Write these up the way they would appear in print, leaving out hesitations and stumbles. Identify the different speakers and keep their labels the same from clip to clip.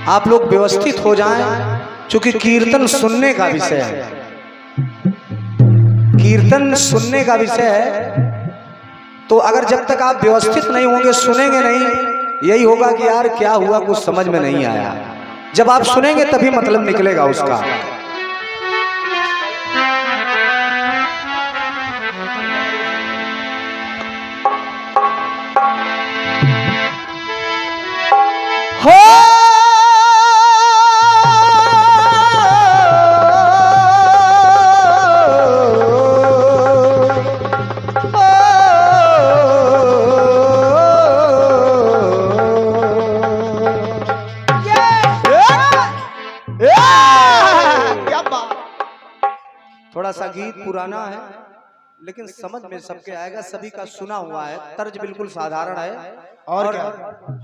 Speaker 1: आप लोग व्यवस्थित हो जाएं, क्योंकि कीर्तन सुनने का विषय है। कीर्तन सुनने का विषय है, तो अगर जब तक आप व्यवस्थित नहीं होंगे, सुनेंगे नहीं, यही होगा कि यार क्या हुआ, कुछ समझ में नहीं आया। जब आप सुनेंगे तभी मतलब निकलेगा उसका। थोड़ा सा गीत पुराना है लेकिन समझ में सबके आएगा, सभी का सुना हुआ है, तर्ज बिल्कुल साधारण है। और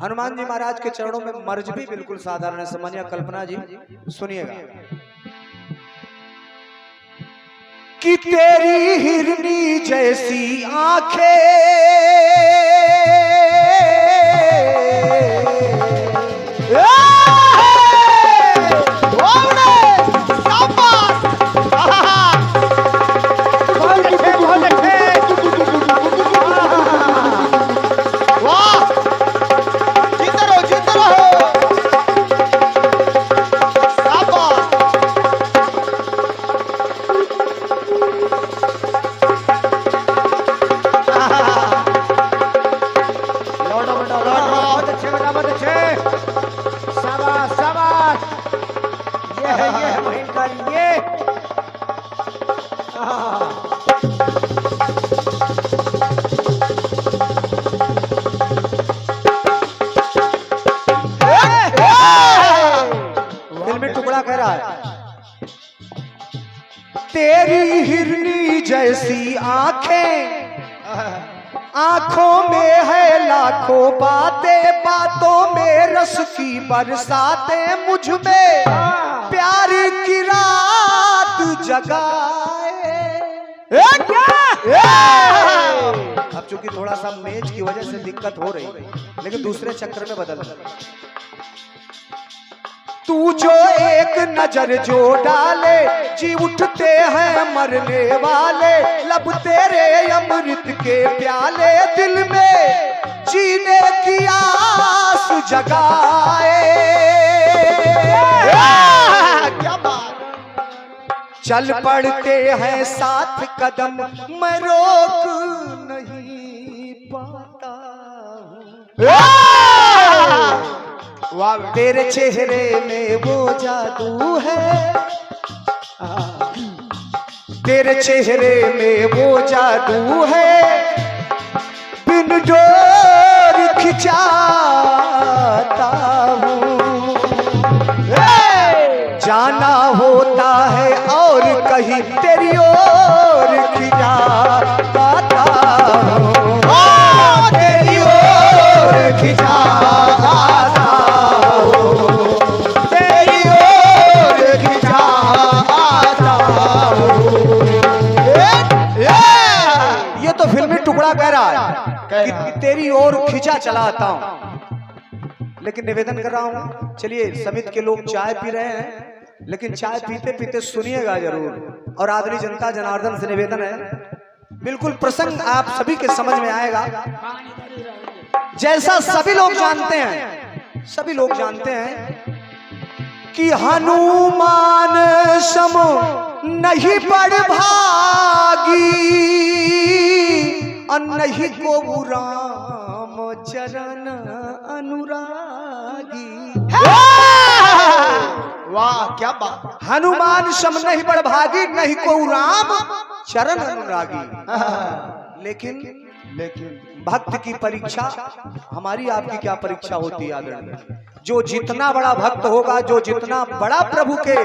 Speaker 1: हनुमान जी महाराज के चरणों में मर्ज भी बिल्कुल साधारण है। समझिए, कल्पना जी सुनिएगा कि तेरी हिरनी जैसी आंखें कह रहा है, तेरी हिरनी जैसी आंखें, आंखों में है लाखों बातें, बातों में रस की बरसातें, मुझ में प्यार की रात जगाए। अब चूंकि थोड़ा सा मेज की वजह से दिक्कत हो रही है, लेकिन दूसरे चक्कर में बदल। तू जो एक नजर जो डाले, जी उठते हैं मरने वाले, लब तेरे अमृत के प्याले, दिल में जीने की आस जगाए। क्या बात। चल पड़ते हैं साथ कदम, मैं रोक नहीं पाता हूँ। तेरे चेहरे में वो जादू है, तेरे चेहरे में वो जादू है, बिन डोर खिंचाता हूँ। जाना होता है और कहीं तेरी ओर खिंचाता हूँ, तेरी ओर खिंचाता टुकड़ा कह रहा है कि तेरी ओर खिंचा चलाता हूं। लेकिन निवेदन कर रहा हूं, चलिए समिति के लोग चाय पी रहे हैं, लेकिन चाय पीते पीते सुनिएगा जरूर। और आदरणीय जनता जनार्दन से निवेदन है, बिल्कुल प्रसंग आप सभी के समझ में आएगा। जैसा सभी लोग जानते हैं, सभी लोग जानते हैं कि हनुमान सम नहीं बड़ भागी, नहीं को राम चरण अनुरागी। वाह क्या बात। हनुमान सम नहीं बड़ भागी, नहीं को राम चरण अनुरागी। लेकिन भक्त की परीक्षा हमारी आपकी क्या परीक्षा होती है आदरणीय? जो जितना बड़ा भक्त होगा, जो जितना बड़ा प्रभु के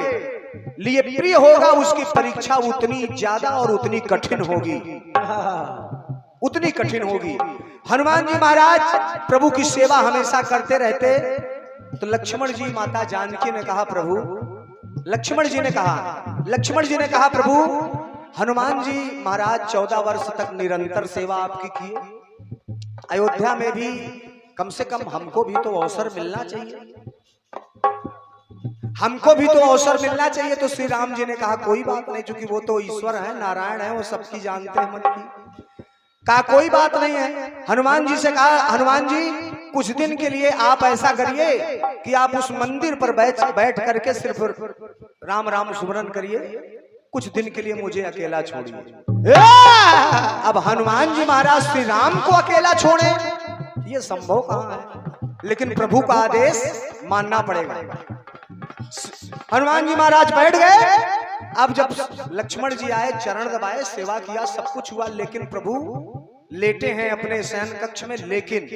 Speaker 1: लिए प्रिय होगा, उसकी परीक्षा उतनी ज्यादा और उतनी कठिन होगी, उतनी कठिन होगी। हनुमान जी महाराज प्रभु की सेवा हमेशा करते रहते, तो लक्ष्मण जी माता जानकी ने कहा प्रभु, लक्ष्मण जी ने कहा प्रभु, हनुमान जी महाराज 14 वर्ष तक निरंतर सेवा आपकी किए, अयोध्या में भी कम से कम हमको भी तो अवसर मिलना चाहिए। हमको भी तो अवसर मिलना चाहिए। तो श्री राम जी ने कहा कोई बात नहीं, क्योंकि वो तो ईश्वर है, नारायण है, वो सबकी जानते हैं मन की। कहा कोई बात नहीं है। हनुमान जी से कहा हनुमान जी कुछ दिन के लिए आप ऐसा करिए कि आप उस मंदिर पर बैठ करके सिर्फ राम राम सुमरन करिए, कुछ दिन के लिए मुझे अकेला छोड़िए। अब हनुमान जी महाराज श्री राम को अकेला छोड़े, ये संभव कहां है, लेकिन प्रभु का आदेश मानना पड़ेगा। हनुमान जी महाराज बैठ गए। अब जब लक्ष्मण जी आए, चरण दबाए, सेवा किया, सब कुछ हुआ, लेकिन प्रभु लेटे हैं अपने शयन कक्ष में। लेकिन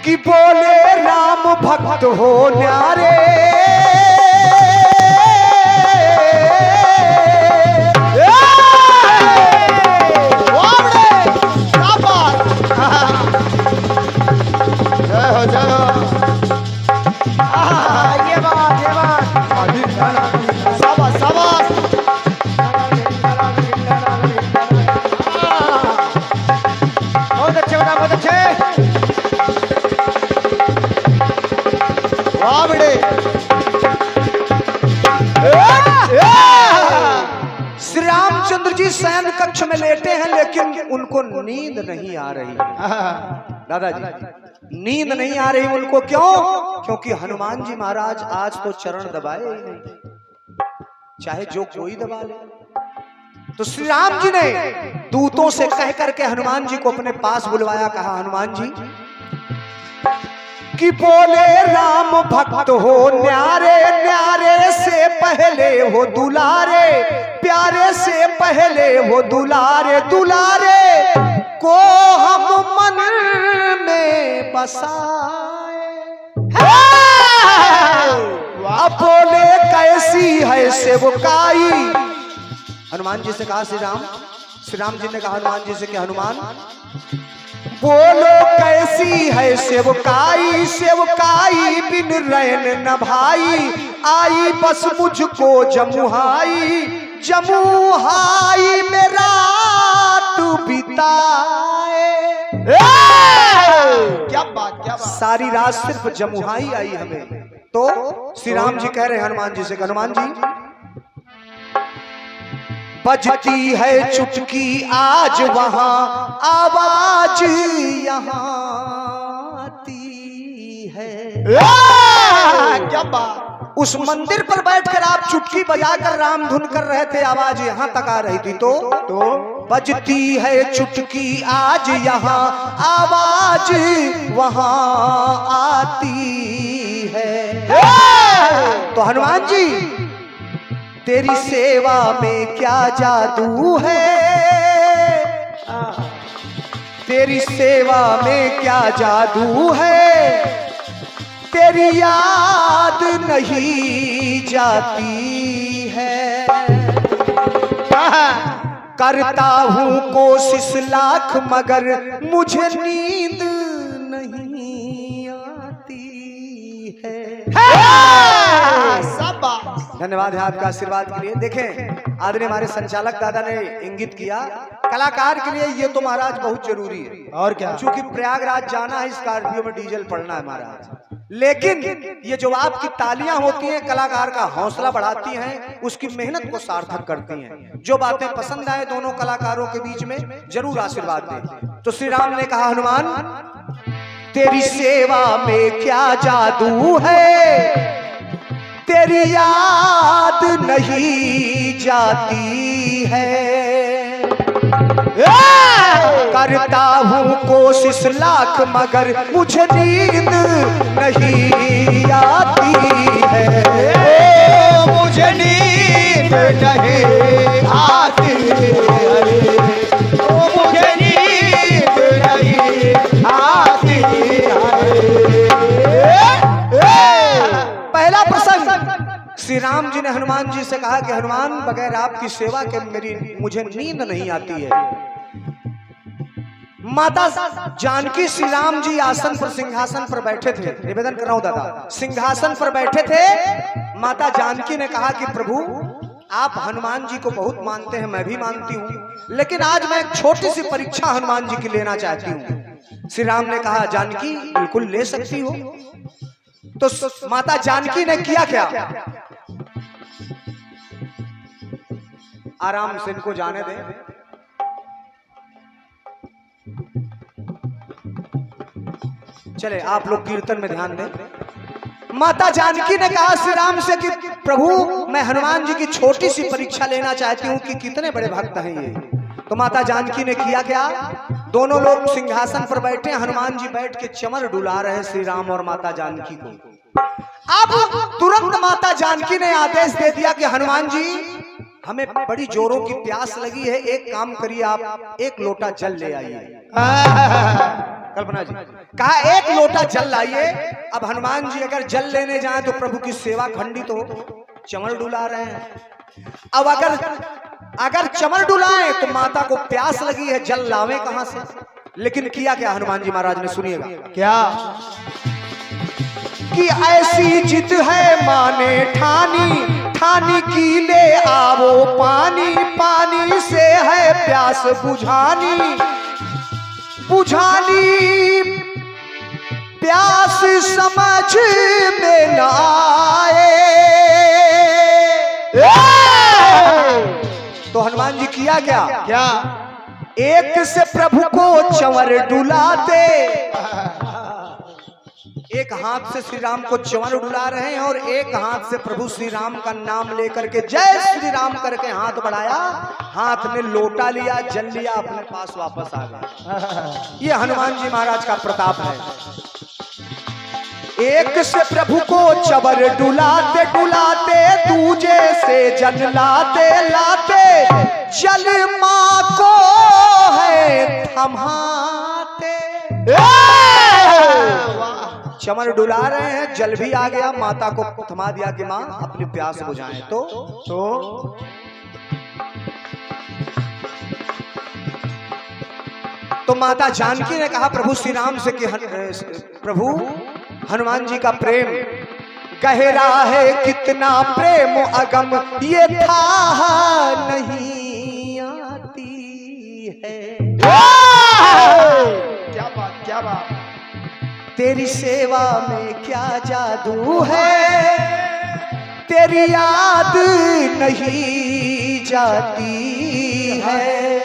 Speaker 1: कि बोले राम भक्त हो न्यारे, श्री रामचंद्र जी शयन कक्ष में लेटे हैं, लेकिन उनको नींद नहीं आ रही। दादाजी नींद नहीं आ रही उनको, क्यों? क्योंकि हनुमान जी महाराज आज तो चरण दबाए ही नहीं, चाहे जो कोई दबा ले। तो श्री राम जी ने दूतों से कह करके हनुमान जी को अपने पास बुलवाया। कहा हनुमान जी कि बोले राम भक्त हो न्यारे, न्यारे से पहले हो दुलारे, प्यारे से पहले हो दुलारे, दुलारे को हम मन में बसाए। अब बोले कैसी है सेवकाई। हनुमान जी से कहा श्री राम जी ने कहा हनुमान जी से कि हनुमान बोलो कैसी है सेवकाई, सेवकाई बिन रैन न भाई, आई बस मुझको जमुहाई, जमुहाई में रात बिताए। क्या बात सारी रात सिर्फ जमुहाई आई हमें। तो श्री राम जी कह रहे हनुमान जी से, हनुमान जी बजती है चुटकी आज वहां, आवाज यहाँ आती है। क्या बात, उस मंदिर पर बैठकर आप चुटकी बजाकर राम धुन कर रहे थे, आवाज यहाँ तक आ रही थी। तो बजती है चुटकी आज यहाँ, आवाज वहां आती है। तो हनुमान जी तेरी सेवा में क्या जादू है, तेरी सेवा में क्या जादू है, तेरी याद नहीं जाती है। करता हूँ कोशिश लाख मगर मुझे नींद नहीं आती है। धन्यवाद है आपका आशीर्वाद के लिए। देखें आदरणीय हमारे संचालक दादा ने इंगित किया, कलाकार के लिए ये तो महाराज बहुत जरूरी है। और क्या, क्योंकि प्रयागराज जाना है, स्कॉर्पियो में डीजल पड़ना है महाराज। लेकिन ये जो आपकी तालियां होती हैं कलाकार का हौसला बढ़ाती हैं, उसकी मेहनत को सार्थक करती हैं। जो बातें पसंद आए दोनों कलाकारों के बीच में जरूर आशीर्वाद दें। तो श्री राम ने कहा हनुमान तेरी सेवा में क्या जादू है, तेरी याद नहीं जाती है। करता हूँ कोशिश लाख मगर मुझे नींद नहीं आती है। मुझे नींद नहीं आती है, मुझे नींद नहीं आती है। पहला प्रसंग, श्री राम जी ने हनुमान जी से कहा कि हनुमान बगैर आपकी सेवा के मुझे नींद नहीं आती है। माता जानकी श्री राम जी आसन पर सिंहासन पर बैठे थे, निवेदन कर रहा हूं दादा, सिंहासन पर बैठे थे। माता जानकी ने कहा कि प्रभु आप हनुमान जी को बहुत मानते हैं, मैं भी मानती हूँ, लेकिन आज मैं एक छोटी सी परीक्षा हनुमान जी की लेना चाहती हूँ। श्री राम ने कहा जानकी बिल्कुल ले सकती हो। तो माता जानकी ने किया क्या? आराम से इनको जाने दें। चले आप लोग कीर्तन में ध्यान दें। माता जानकी ने कहा श्री राम से कि प्रभु मैं हनुमान जी की छोटी सी परीक्षा लेना चाहती हूँ कि कितने बड़े भक्त हैं ये। तो माता जानकी ने किया क्या? दोनों लोग सिंहासन पर बैठे, हनुमान जी बैठ के चमर डुला रहे श्री राम और माता जानकी को। अब तुरंत माता जानकी ने आदेश दे दिया कि हनुमान जी हमें बड़ी जोरों की प्यास लगी है, एक काम करिए आप एक लोटा जल ले आइए। कल्पना जी कहा एक लोटा जल लाइए। अब हनुमान जी अगर जल लेने जाएं तो प्रभु की सेवा खंडित हो, चमर डुला रहे हैं। अब अगर चमर डुलाएं तो माता को प्यास लगी है, जल लावे कहां से? लेकिन किया क्या हनुमान जी महाराज ने? सुनिएगा क्या कि ऐसी जिद है माने ठानी, ठानी की ले आवो पानी, पानी से है प्यास बुझानी, बुझानी प्यास समझ में न आए। तो हनुमान जी किया क्या? क्या एक से प्रभु को चंवर डुलाते, एक हाथ से श्री राम को चंवर डुला रहे हैं और एक हाथ से प्रभु श्री राम का नाम लेकर के जय श्री राम करके हाथ बढ़ाया, हाथ में लोटा लिया, जल लिया, अपने पास वापस आ गए। ये हनुमान जी महाराज का प्रताप है। एक से प्रभु को चंवर डुलाते डुलाते, दूजे से जल लाते लाते, जल मां को है थमाते। चमर डुला रहे हैं, जल भी आ गया, माता को थमा दिया कि मां अपनी प्यास बुझाएं। तो माता जानकी ने कहा प्रभु श्री राम से कि प्रभु हनुमान जी का प्रेम गहरा है, कितना प्रेम अगम ये था नहीं आती है। क्या बात, क्या बात। तेरी सेवा में क्या जादू है, तेरी याद नहीं जाती है।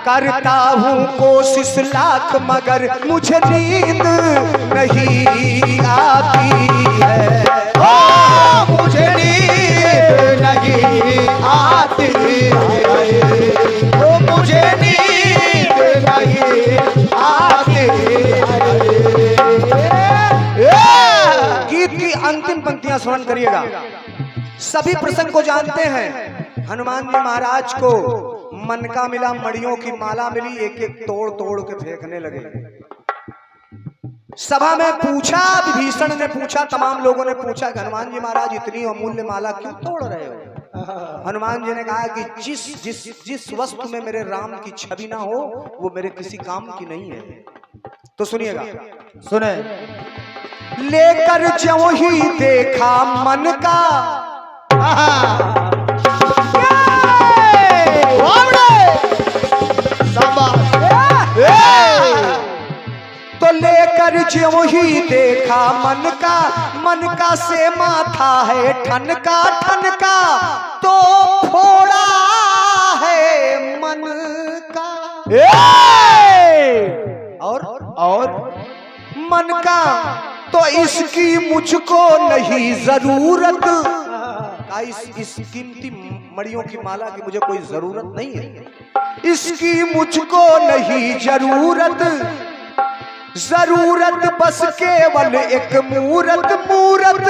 Speaker 1: करता हूँ कोशिश लाख मगर मुझे नींद नहीं आती है। मुझे नींद नहीं आती है, मुझे नींद नहीं आती है। गीत की अंतिम पंक्तियां स्मरण करिएगा। सभी प्रसंग को जानते हैं। हनुमान जी महाराज को मनका मिला, मड़ियों की माला मिली, एक एक तोड़ तोड़ के फेंकने लगे। सभा में पूछा, विभीषण ने पूछा, तमाम लोगों ने पूछा कि हनुमान जी महाराज इतनी अमूल्य माला क्यों तोड़ रहे हो? हनुमान जी ने कहा कि जिस वस्तु में मेरे राम की छवि ना हो वो मेरे किसी काम की नहीं है। तो सुनिएगा, सुने। लेकर ज्यों ही देखा मन का, तो लेकर ज्यों ही देखा मन का से माथा है ठनका ठनका, तो फोड़ा है मन का। और मन का तो इसकी मुझको नहीं जरूरत। इस कीमती मड़ियों की माला की मुझे कोई जरूरत नहीं है, इसकी मुझको नहीं जरूरत। जरूरत बस केवल एक मूरत, मूरत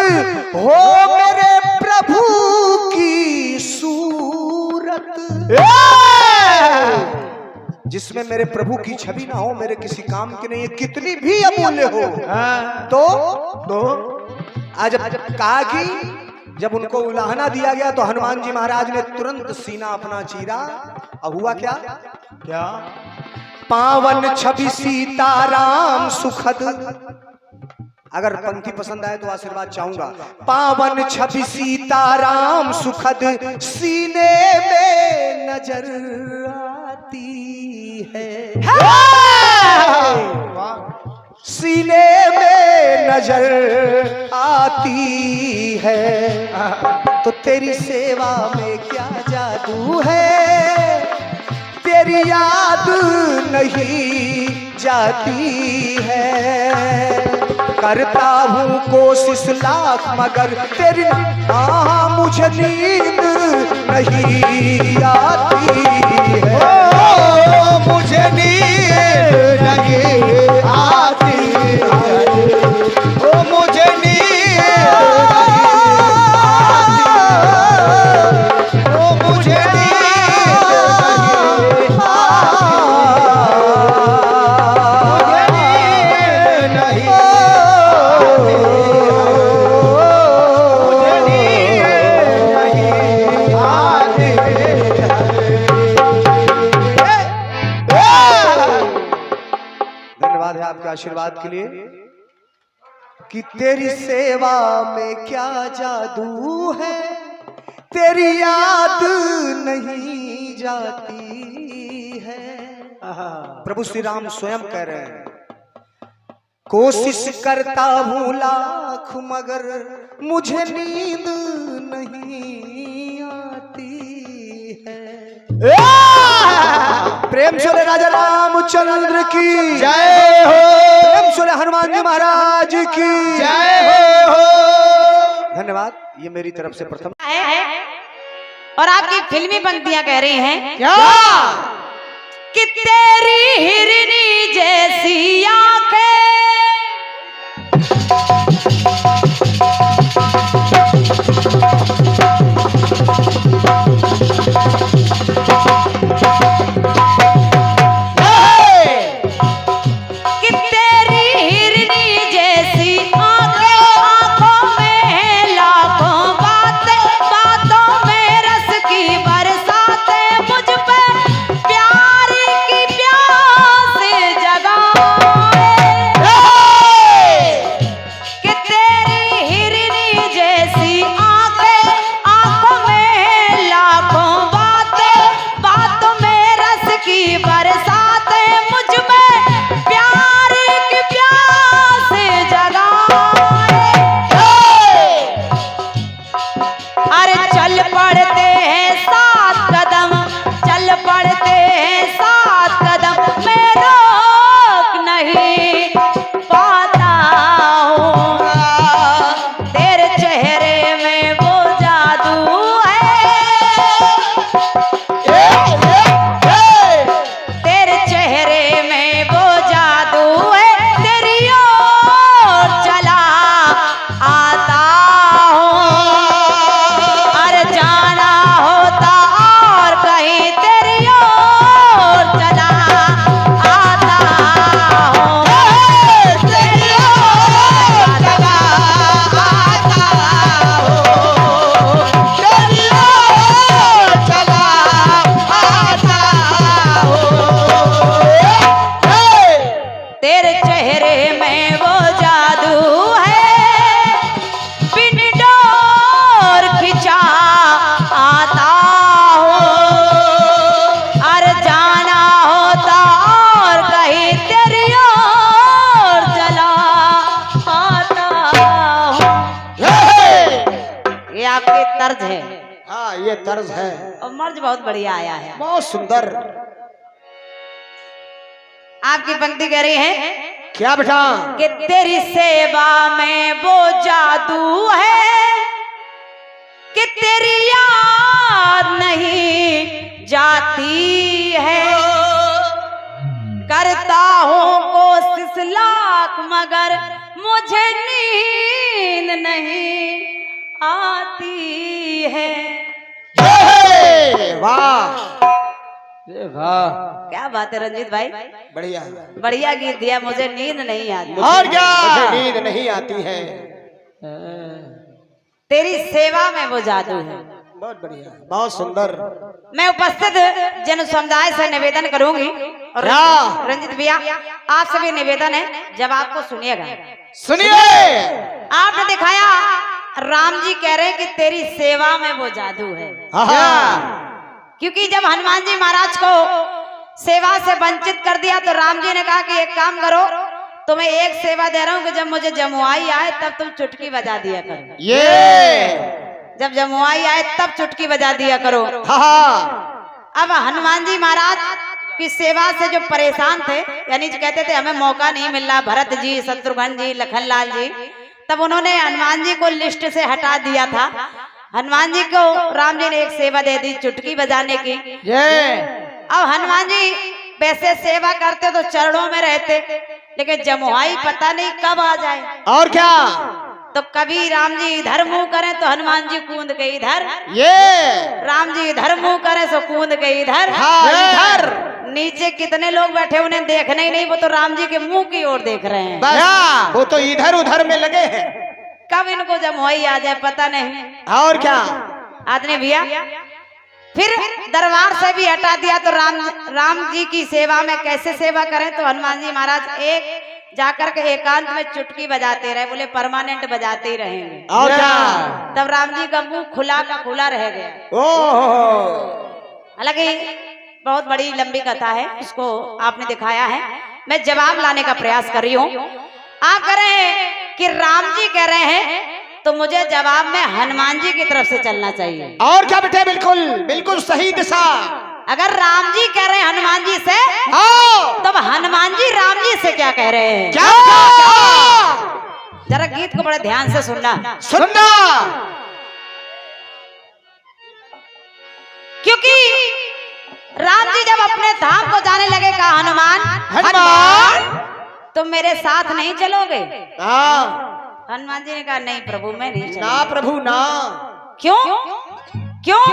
Speaker 1: हो मेरे प्रभु की सूरत। जिसमें मेरे प्रभु की छवि ना हो, मेरे किसी काम की नहीं है, कितनी भी अमूल्य हो। तो आज कहा कि जब उनको उलाहना दिया गया तो हनुमान जी महाराज ने तुरंत सीना अपना चीरा। अब हुआ क्या? क्या? पावन छवि सीताराम सुखद। अगर पंक्ति पसंद आए तो आशीर्वाद चाहूंगा। पावन छवि सीताराम सुखद, सीने में नजर आती है। सीने में नजर आती है तो तेरी सेवा में क्या जादू है, तेरी याद नहीं जाती है। करता हूँ कोशिश लाख मगर तेरी मुझे नींद नहीं आती है।
Speaker 2: ओ, मुझे नींद नहीं आती है। ओ, मुझे नींद
Speaker 1: आशीर्वाद के लिए कि तेरी सेवा में क्या जादू है, तेरी याद नहीं जाती है। प्रभु श्री राम स्वयं कह रहे हैं, कोशिश करता हूँ लाख मगर मुझे नींद नहीं आती है। प्रेम से राजा रामचंद्र की
Speaker 2: जय हो,
Speaker 1: प्रेम से हनुमान जी महाराज की
Speaker 2: जय हो।
Speaker 1: धन्यवाद। ये मेरी तरफ से प्रथम
Speaker 3: और आपकी फिल्मी पंक्तियां कह रही हैं
Speaker 2: क्या
Speaker 3: कि तेरी हिरनी जैसी आंखें तर्ज है।
Speaker 2: हाँ ये तर्ज है
Speaker 3: और मर्ज बहुत बढ़िया आया है,
Speaker 2: बहुत सुंदर।
Speaker 3: आपकी पंक्ति कह रही है
Speaker 2: क्या बेटा
Speaker 3: कि तेरी सेवा में वो जादू है कि तेरी याद नहीं जाती है। करता हूँ कोशिश लाख मगर मुझे नींद नहीं आती है।
Speaker 2: वाह वाह,
Speaker 3: क्या बात है रंजीत भाई,
Speaker 2: बढ़िया
Speaker 3: बढ़िया गीत दिया। मुझे नींद नहीं आती,
Speaker 2: और क्या मुझे नींद नहीं आती है।
Speaker 3: तेरी सेवा में वो जादू है।
Speaker 2: बहुत बढ़िया, बहुत सुंदर।
Speaker 3: मैं उपस्थित जन समुदाय से निवेदन करूंगी और रंजित भैया आप सभी निवेदन है, जब आपको सुनिएगा
Speaker 2: सुनिए।
Speaker 3: आपने दिखाया राम जी कह रहे हैं कि तेरी सेवा में वो जादू है, क्योंकि जब हनुमान जी महाराज को सेवा से वंचित कर दिया तो राम जी ने कहा कि एक काम करो, तुम्हें एक सेवा दे रहा हूँ कि जब मुझे जमुआई आए तब तुम चुटकी बजा दिया करो।
Speaker 2: ये
Speaker 3: जब जमुआई आए तब चुटकी बजा दिया करो।
Speaker 2: हाँ।
Speaker 3: अब हनुमान जी महाराज की सेवा से जो परेशान थे, यानी कहते थे हमें मौका नहीं मिल रहा, भरत जी, शत्रुघ्न जी, लखनलाल जी, तब उन्होंने हनुमान जी को लिस्ट से हटा दिया था। हनुमान जी को राम जी ने एक सेवा दे दी चुटकी बजाने की। अब हनुमान जी वैसे सेवा करते तो चरणों में रहते, लेकिन जमुआई पता नहीं कब आ जाए।
Speaker 2: और क्या,
Speaker 3: तो कभी राम जी इधर मुंह करें तो हनुमान जी कूद के इधर,
Speaker 2: ये
Speaker 3: राम जी इधर मुंह करें तो कूद के इधर।
Speaker 2: हाँ, इधर।
Speaker 3: नीचे कितने लोग बैठे उन्हें देखना ही नहीं, वो तो राम जी के मुंह की ओर देख रहे हैं।
Speaker 2: बस वो तो इधर उधर में लगे हैं।
Speaker 3: कब इनको जमुआई आ जाए पता नहीं।
Speaker 2: और क्या,
Speaker 3: आदमी भैया फिर दरबार से भी हटा दिया तो राम जी की सेवा में कैसे सेवा करें, तो हनुमान जी महाराज एक जाकर के एकांत में चुटकी बजाते रहे, बोले परमानेंट बजाते ही रहेंगे।
Speaker 2: और क्या,
Speaker 3: तब राम जी का मुंह खुला का खुला रह गया। हालांकि बहुत बड़ी लंबी कथा है, इसको आपने दिखाया है, मैं जवाब लाने का प्रयास कर रही हूँ। आप कह रहे हैं कि राम जी कह रहे हैं तो मुझे जवाब में हनुमान जी की तरफ से चलना चाहिए।
Speaker 2: और क्या बेटे, बिल्कुल बिल्कुल सही दिशा।
Speaker 3: अगर राम जी कह रहे हैं हनुमान जी से, तब हनुमान जी राम जी से क्या कह रहे हैं?
Speaker 2: क्या, क्या?
Speaker 3: जरा गीत को बड़े ध्यान से सुनना। क्योंकि राम जी जब अपने धाम को जाने लगे, कहा हनुमान तुम मेरे साथ नहीं चलोगे? हनुमान जी ने कहा नहीं प्रभु मैं नहीं चलूंगा।
Speaker 2: ना प्रभु ना।
Speaker 3: क्यों क्यों,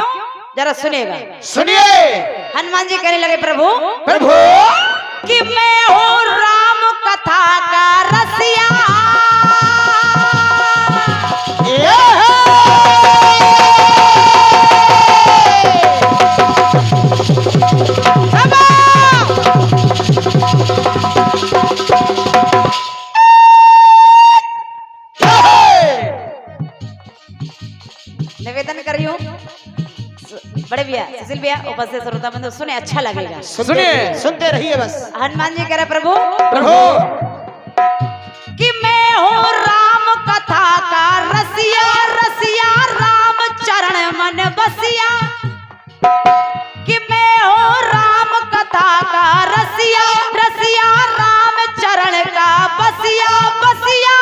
Speaker 3: जरा सुनिएगा।
Speaker 2: सुनिए।
Speaker 3: हनुमान जी कहने लगे प्रभु
Speaker 2: प्रभु
Speaker 3: कि मैं हूँ राम कथा का रसिया, निवेदन कर रही हूँ बड़े भैया सुशील भैया उपस्थित श्रोता बंधु सुने, अच्छा लगेगा।
Speaker 2: सुनिए, सुनते रहिए बस।
Speaker 3: हनुमान जी कह रहे प्रभु
Speaker 2: प्रभु
Speaker 3: कि मैं हूँ राम कथा का रसिया, रसिया राम चरण मन बसिया, कि मैं हूँ राम कथा का रसिया, रसिया राम चरण का बसिया, बसिया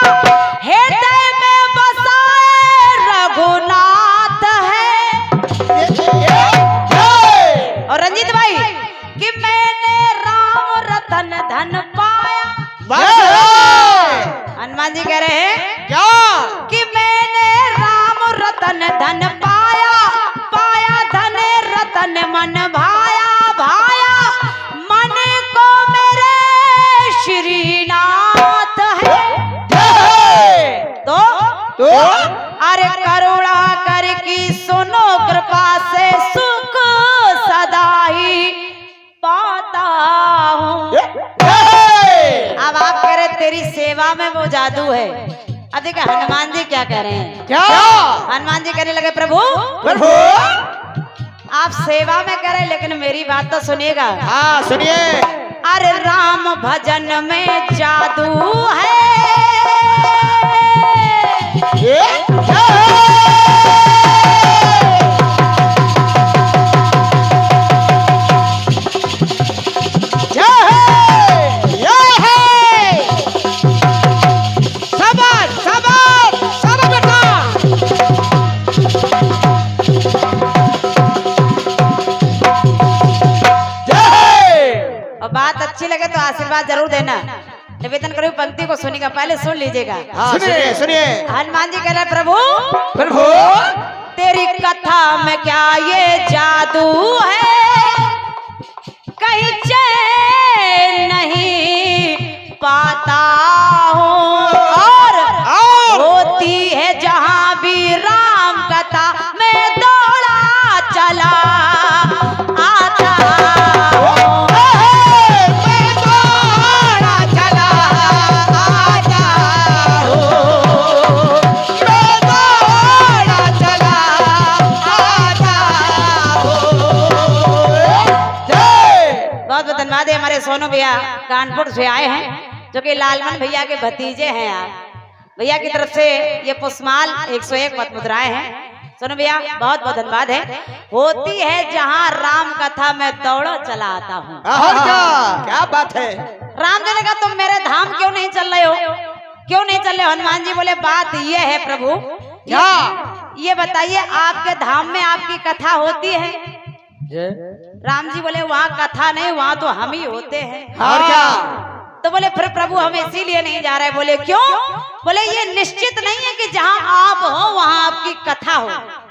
Speaker 3: हृदय में बसाए रघुनाथ है। और रंजीत भाई कि मैंने राम रतन धन पाया। हनुमान जी कह रहे हैं
Speaker 2: क्या,
Speaker 3: कि मैंने राम रतन धन पाया, पाया धन रतन मन भाया, भाया मन को मेरे श्रीनाथ है। तो अरे करुणा कर की सुनो कृपा से सुख सदा ही पाता हूँ। अब आप कह रहे तेरी सेवा में वो जादू है। अब देखिए हनुमान जी क्या कह रहे हैं।
Speaker 2: क्या?
Speaker 3: हनुमान जी कहने लगे प्रभु
Speaker 2: प्रभु
Speaker 3: आप सेवा में करें, लेकिन मेरी बात तो सुनिएगा।
Speaker 2: हाँ सुनिए।
Speaker 3: अरे राम भजन में जादू है, बात अच्छी लगे तो आशीर्वाद जरूर देना। निवेदन करूँ पंक्ति को सुनिएगा, पहले सुन लीजिएगा।
Speaker 2: हाँ सुनिए सुनिए।
Speaker 3: हनुमान जी कह रहे प्रभु
Speaker 2: प्रभु
Speaker 3: तेरी कथा में क्या ये जादू है, कहीं चैन नहीं पाता हूँ, और होती है जहाँ भी राम कथा मैं दौड़ा चला आता हूँ। बहुत बहुत सोनू भैया कानपुर से आए हैं, जो कि लालमन भैया के भतीजे हैं। आप भैया की तरफ से ये पुष्पमाल 101 पद मुद्राएं हैं। सोनू भैया बहुत बहुत धन्यवाद है। होती है जहाँ राम कथा में दौड़ो चला आता हूँ।
Speaker 2: और क्या बात है।
Speaker 3: राम जी ने कहा तुम मेरे धाम क्यों नहीं चल रहे हो, क्यों नहीं चल रहे हो? हनुमान जी बोले बात ये है प्रभु, क्या ये बताइए आपके धाम में आपकी कथा होती है? राम जी बोले वहाँ कथा नहीं, वहाँ तो हम ही होते हैं।
Speaker 2: और क्या?
Speaker 3: तो बोले फिर प्रभु हम इसीलिए नहीं जा रहे। बोले क्यों? बोले ये निश्चित नहीं है कि जहाँ आप हो वहाँ आपकी कथा हो।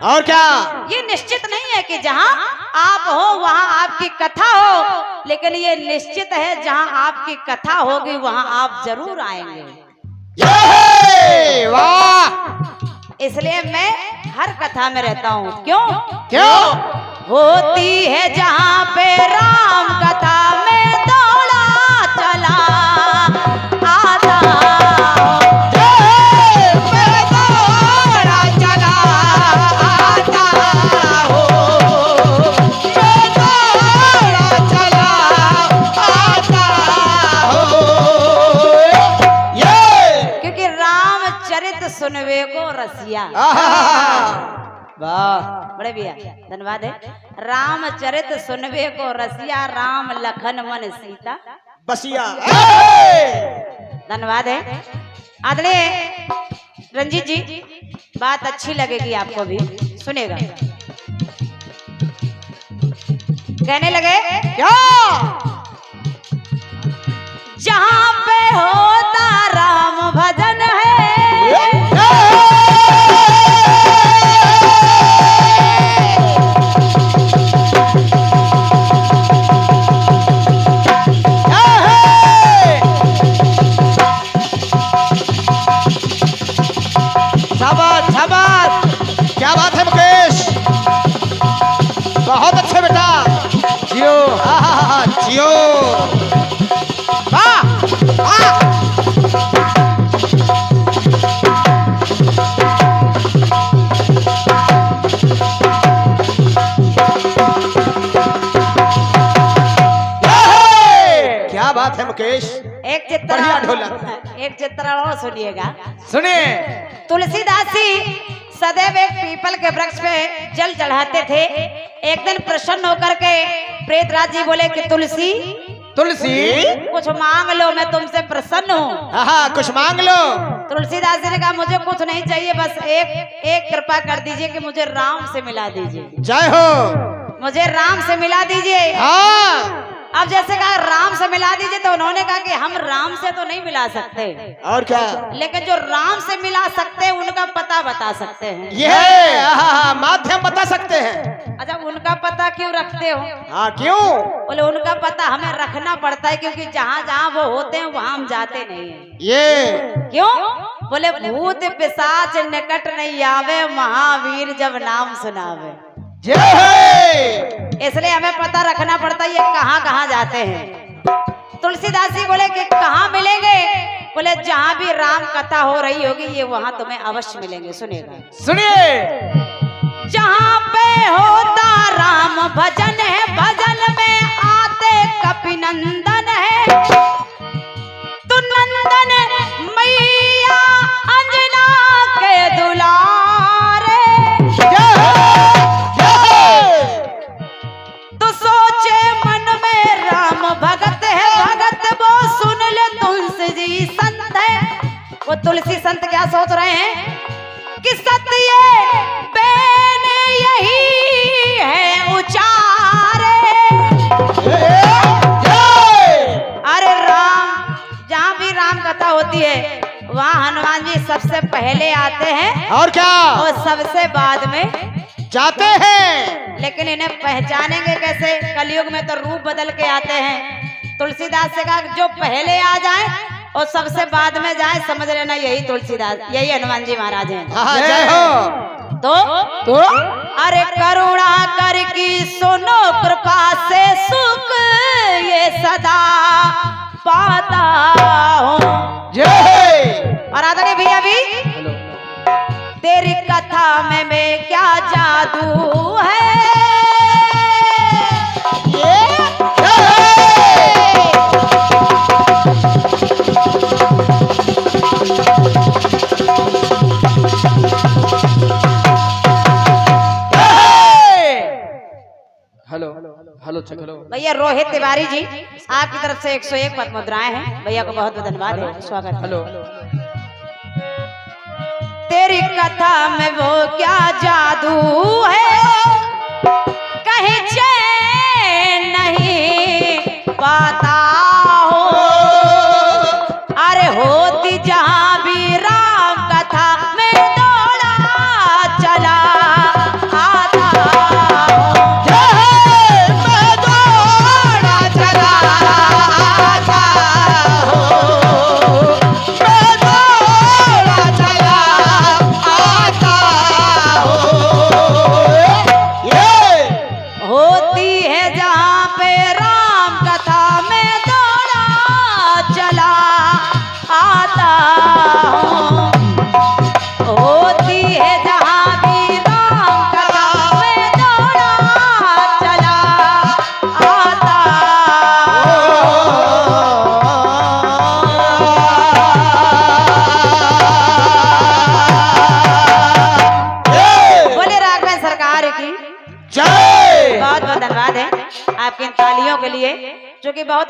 Speaker 2: और क्या? ये
Speaker 3: निश्चित नहीं है कि जहाँ आप हो वहाँ आपकी कथा हो, लेकिन ये निश्चित है जहाँ आपकी कथा होगी वहाँ आप जरूर आएंगे।
Speaker 2: वाह।
Speaker 3: इसलिए मैं हर कथा में रहता हूँ। क्यों?
Speaker 2: क्यों?
Speaker 3: होती है जहाँ पे राम कथा में दौड़ा चला आता सुनवे को रसिया।
Speaker 2: वाह
Speaker 3: बड़े भैया धन्यवाद है। रामचरित सुनवे को रसिया, राम लखन मन सीता
Speaker 2: बसिया।
Speaker 3: धन्यवाद है। आदरणीय रंजीत जी बात अच्छी लगेगी आपको भी, सुनेगा। कहने लगे
Speaker 2: क्या?
Speaker 3: जहाँ पे होता राम भजन है
Speaker 2: क्या बात है मुकेश, बहुत अच्छे बेटा। जियो जियो। क्या बात है मुकेश।
Speaker 3: एक चित्र और सुनिएगा।
Speaker 2: सुनिए।
Speaker 3: तुलसीदासी सदैव एक पीपल के वृक्ष पे जल चढ़ाते थे। एक दिन प्रसन्न होकर के प्रेतराज जी बोले कि तुलसी
Speaker 2: तुलसी
Speaker 3: कुछ मांग लो, मैं तुमसे प्रसन्न हूँ।
Speaker 2: कुछ मांग लो।
Speaker 3: तुलसीदास जी ने कहा मुझे कुछ नहीं चाहिए, बस एक कृपा कर दीजिए कि मुझे राम से मिला दीजिए।
Speaker 2: जय हो।
Speaker 3: मुझे राम से मिला दीजिए।
Speaker 2: हाँ।
Speaker 3: अब जैसे कहा राम से मिला दीजिए, तो उन्होंने कहा कि हम राम से तो नहीं मिला सकते,
Speaker 2: और क्या,
Speaker 3: लेकिन जो राम से मिला सकते हैं उनका पता बता सकते हैं।
Speaker 2: ये माध्यम बता सकते हैं।
Speaker 3: अच्छा उनका पता क्यों रखते हो?
Speaker 2: हाँ क्यों?
Speaker 3: बोले उनका पता हमें रखना पड़ता है, क्योंकि जहाँ जहाँ वो होते हैं वहाँ हम जाते नहीं है।
Speaker 2: ये
Speaker 3: क्यों? बोले भूत पिशाच निकट नहीं आवे, महावीर जब नाम सुनावे। इसलिए हमें पता रखना पड़ता है ये कहाँ कहाँ जाते हैं। तुलसीदास जी बोले कि कहाँ मिलेंगे? बोले जहाँ भी राम कथा हो रही होगी ये वहाँ तुम्हें अवश्य मिलेंगे। सुनेगा।
Speaker 2: सुनिए।
Speaker 3: जहाँ पे होता राम भजन है, भजन में आते कपिनंदन है, तो नंदन मैया अंजना के दुलारे, तो सोचे मन में राम भगत है, भगत वो सुन ले तुलसी जी संत है। वो तुलसी संत क्या सोच रहे हैं कि सत्य बेन यही है उचारे। अरे राम जहाँ भी राम कथा होती है वहाँ हनुमान जी सबसे पहले आते हैं,
Speaker 2: और क्या,
Speaker 3: और सबसे बाद में
Speaker 2: जाते हैं।
Speaker 3: लेकिन इन्हें पहचानेंगे कैसे? कलयुग में तो रूप बदल के आते हैं। तुलसीदास से कहा जो पहले आ जाए और सबसे बाद में जाए, समझ लेना यही तुलसीदास, यही हनुमान जी महाराज हैं।
Speaker 2: जय हो।
Speaker 3: तो अरे करुणा कर की सुनो, कृपा से सुख ये सदा पाता हूँ।
Speaker 2: जय।
Speaker 3: और आदरणीय भैया भी तेरी कथा में क्या जादू है, भैया रोहित तिवारी जी आपकी तरफ से 101 पद मुद्राएं हैं, भैया को बहुत बहुत धन्यवाद है, स्वागत है।
Speaker 2: हेलो
Speaker 3: तेरी कथा में वो क्या जादू है, कहीं चैन नहीं पाता हो, अरे होती जहां भी राम कथा में दौड़ा चला आता होती है जहाँ पे राम कथा में दौड़ा चला आता हूँ, होती है जहाँ भी राम कथा में दौड़ा चला आता बोले राघव सरकार की
Speaker 2: जय।
Speaker 3: बहुत बहुत धन्यवाद है आपकी इन तालियों के लिए जो कि बहुत